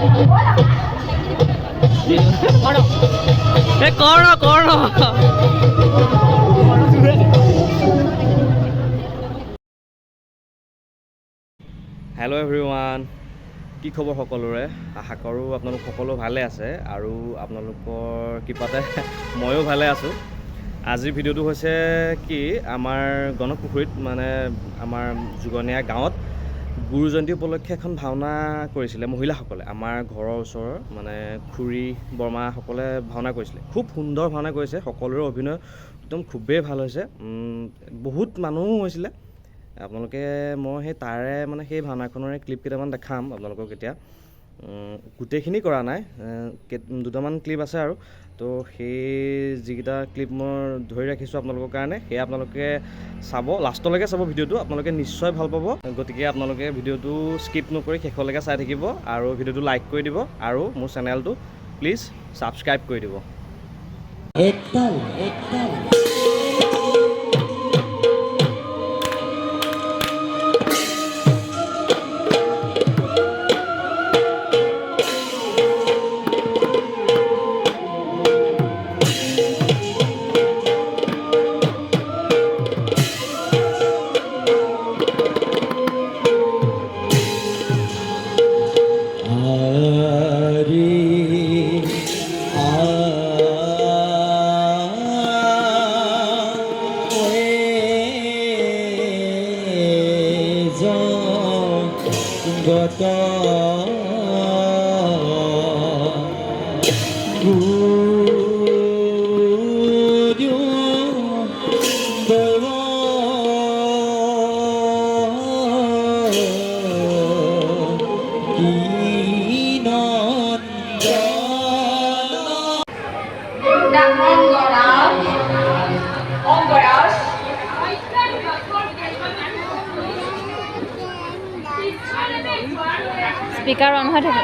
Hello' everyone, কি খবৰ সকলোৰে? আশা কৰোঁ আপোনালোক সকলো ভালে আছে আৰু আপোনালোকৰ কৃপাতে ময়ো ভালে আছোঁ। আজিৰ ভিডিঅ'টো হৈছে কি, আমাৰ গণকপুখুৰীত মানে আমাৰ যুগনীয়া গাঁৱত গুৰু জয়ন্তী উপলক্ষে এখন ভাওনা কৰিছিলে মহিলাসকলে। আমাৰ ঘৰৰ ওচৰৰ মানে খুৰী বৰমাসকলে ভাওনা কৰিছিলে। খুব সুন্দৰ ভাওনা কৰিছে, সকলোৰে অভিনয় একদম খুবেই ভাল হৈছে। বহুত মানুহো হৈছিলে। আপোনালোকে মই সেই ভাওনাখনৰে ক্লিপ কেইটামান দেখাম আপোনালোকক এতিয়া। গোটেইখিনি কৰা নাই, দুটামান ক্লিপ আছে আৰু তো সেই যিকেইটা ক্লিপ মই ধৰি ৰাখিছোঁ আপোনালোকৰ কাৰণে, সেয়া আপোনালোকে চাব, লাষ্টলৈকে চাব ভিডিঅ'টো, আপোনালোকে নিশ্চয় ভাল পাব। গতিকে আপোনালোকে ভিডিঅ'টো স্কিপ নকৰি শেষলৈকে চাই থাকিব আৰু ভিডিঅ'টো লাইক কৰি দিব আৰু মোৰ চেনেলটো প্লিজ ছাবস্ক্ৰাইব কৰি দিব। স্পিকাৰ অন হৈ থাকে।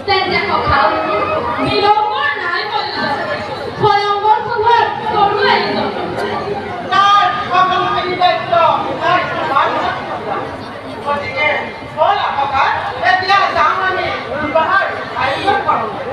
তেন্তে কথা বিলম্বৰ নাই কন্যা ভয়ংকৰ খবৰ সৰু আহিব তাৰ সকলো এই দায়িত্ব তাৰ গতিকে হ'ল আপোনাৰ এতিয়া যাম আমি বিবাহৰ আয়োজন কৰোঁ